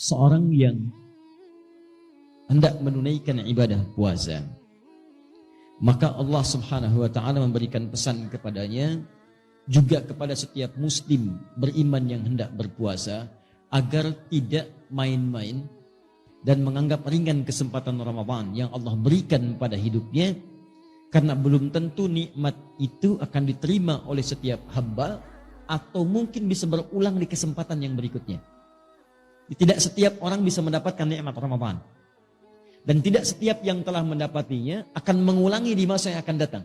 seorang yang hendak menunaikan ibadah puasa, maka Allah Subhanahu wa taala memberikan pesan kepadanya, juga kepada setiap muslim beriman yang hendak berpuasa, agar tidak main-main dan menganggap ringan kesempatan Ramadan yang Allah berikan pada hidupnya, karena belum tentu nikmat itu akan diterima oleh setiap hamba, atau mungkin bisa berulang di kesempatan yang berikutnya. Tidak setiap orang bisa mendapatkan nikmat Ramadan, dan tidak setiap yang telah mendapatinya akan mengulangi di masa yang akan datang.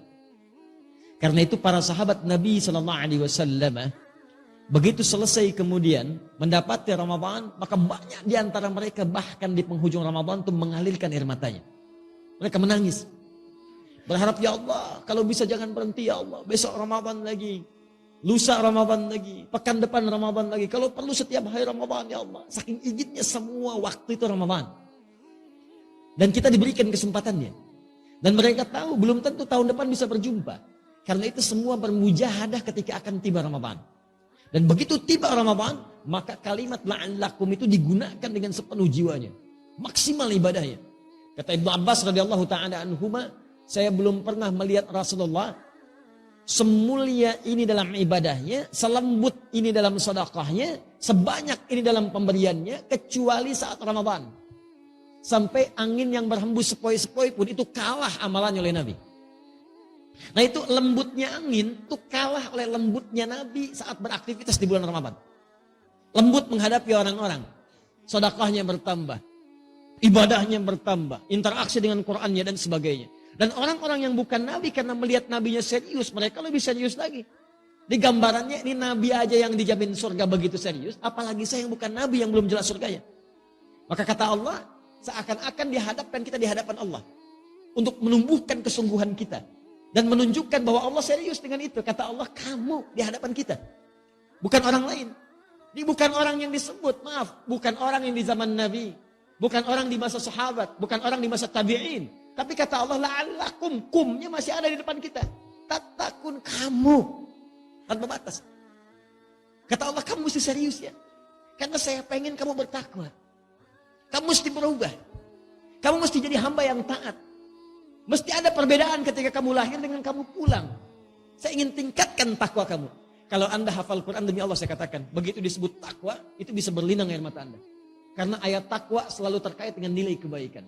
Karena itu para sahabat Nabi SAW, begitu selesai kemudian mendapati Ramadan, maka banyak di antara mereka bahkan di penghujung Ramadan itu mengalirkan air matanya. Mereka menangis, berharap, ya Allah, kalau bisa jangan berhenti ya Allah, besok Ramadan lagi, lusa Ramadan lagi, pekan depan Ramadan lagi, kalau perlu setiap hari Ramadan ya Allah. Saking inginnya semua waktu itu Ramadan. Dan kita diberikan kesempatannya. Dan mereka tahu belum tentu tahun depan bisa berjumpa. Karena itu semua bermujahadah ketika akan tiba Ramadan. Dan begitu tiba Ramadan, maka kalimat la'allakum itu digunakan dengan sepenuh jiwanya. Maksimal ibadahnya. Kata Ibnu Abbas radhiyallahu ta'ala anhuma, saya belum pernah melihat Rasulullah semulia ini dalam ibadahnya, selembut ini dalam sedekahnya, sebanyak ini dalam pemberiannya, kecuali saat Ramadan. Sampai angin yang berhembus sepoi-sepoi pun itu kalah amalannya oleh Nabi. Nah itu lembutnya angin itu kalah oleh lembutnya Nabi saat beraktivitas di bulan Ramadan. Lembut menghadapi orang-orang, sedekahnya bertambah, ibadahnya bertambah, interaksi dengan Qur'annya dan sebagainya. Dan orang-orang yang bukan Nabi karena melihat Nabinya serius, mereka lebih serius lagi. Di gambarannya ini Nabi aja yang dijamin surga begitu serius, apalagi saya yang bukan Nabi yang belum jelas surganya. Maka kata Allah, seakan-akan dihadapkan kita di hadapan Allah untuk menumbuhkan kesungguhan kita dan menunjukkan bahwa Allah serius dengan itu. Kata Allah, kamu di hadapan kita, bukan orang lain. Ini bukan orang yang disebut, maaf, bukan orang yang di zaman Nabi, bukan orang di masa sahabat, bukan orang di masa tabi'in. Tapi kata Allah, la'allakum, kumnya masih ada di depan kita. Tatakun, kamu, tanpa batas. Kata Allah, kamu mesti serius ya, karena saya pengen kamu bertakwa. Kamu mesti berubah. Kamu mesti jadi hamba yang taat. Mesti ada perbedaan ketika kamu lahir dengan kamu pulang. Saya ingin tingkatkan takwa kamu. Kalau Anda hafal Quran, demi Allah saya katakan, begitu disebut takwa, itu bisa berlinang air mata Anda. Karena ayat takwa selalu terkait dengan nilai kebaikan.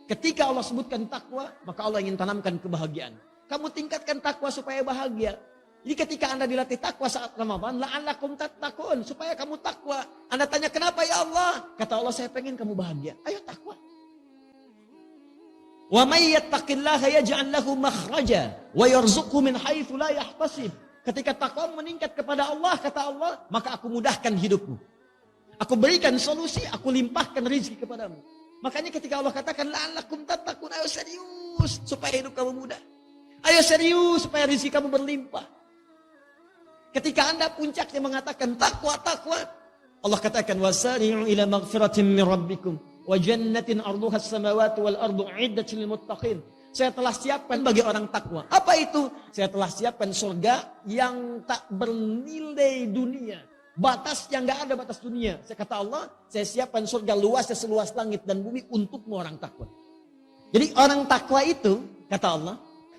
Ketika Allah sebutkan takwa, maka Allah ingin tanamkan kebahagiaan. Kamu tingkatkan takwa supaya bahagia. Jadi ketika Anda dilatih takwa saat Ramadan, la'allakum tattaqun, supaya kamu takwa. Anda tanya, kenapa ya Allah? Kata Allah, saya pengen kamu bahagia. Ayo takwa. Wa may yattaqillaha yaj'al lahu makhraja wa yarzuqhu min haitsu la yahtasib. Ketika takwa meningkat kepada Allah, kata Allah, maka aku mudahkan hidupmu. Aku berikan solusi, aku limpahkan rezeki kepadamu. Makanya ketika Allah katakan la'allakum tattaqun, ayo serius supaya hidup kamu mudah. Ayo serius supaya rezeki kamu berlimpah. Ketika Anda puncaknya mengatakan takwa, Allah katakan wasari'u ila maghfiratin min rabbikum wa jannatin 'arduha as-samawati wal ardu 'iddat lil muttaqin. Saya telah siapkan bagi orang takwa. Apa itu? Saya telah siapkan surga yang tak bernilai dunia. Batasnya enggak ada batas dunia. Saya kata Allah, saya siapkan surga luasnya seluas langit dan bumi untukmu orang takwa. Jadi orang takwa itu, kata Allah,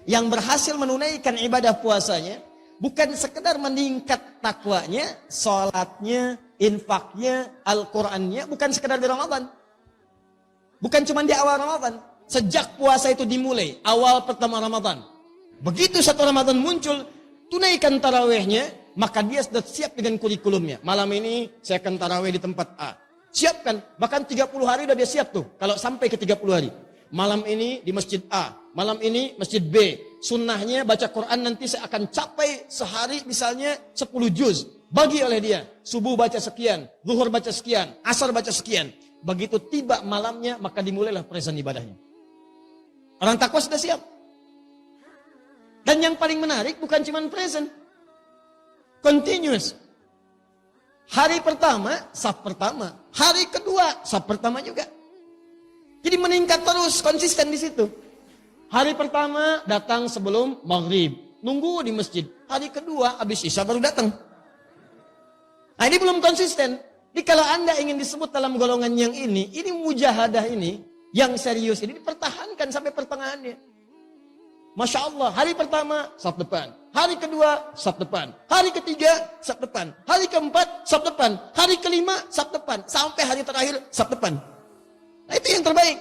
yang berhasil menunaikan ibadah puasanya, bukan sekedar meningkat takwanya, sholatnya, infaknya, Al-Qurannya, bukan sekedar di Ramadan. Bukan cuma di awal Ramadan. Sejak puasa itu dimulai, awal pertama Ramadan. Begitu satu Ramadan muncul, tunaikan tarawihnya, maka dia sudah siap dengan kurikulumnya. Malam ini saya akan tarawih di tempat A. Siapkan, bahkan 30 hari sudah dia siap tuh, kalau sampai ke 30 hari. Malam ini di masjid A, malam ini masjid B. Sunnahnya baca Quran nanti saya akan capai sehari misalnya 10 juz. Bagi oleh dia, subuh baca sekian, zuhur baca sekian, asar baca sekian. Begitu tiba malamnya, maka dimulailah present ibadahnya. Orang takwa sudah siap. Dan yang paling menarik bukan cuma present, continuous. Hari pertama, saf pertama. Hari kedua, saf pertama juga. Jadi meningkat terus, konsisten di situ. Hari pertama datang sebelum maghrib, nunggu di masjid. Hari kedua habis isya baru datang. Nah ini belum konsisten. Jadi kalau Anda ingin disebut dalam golongan yang ini mujahadah ini, yang serius ini dipertahankan sampai pertengahannya. Masya Allah, hari pertama, saf depan. Hari kedua, saf depan. Hari ketiga, saf depan. Hari keempat, saf depan. Hari kelima, saf depan. Sampai hari terakhir, saf depan. Nah, itu yang terbaik.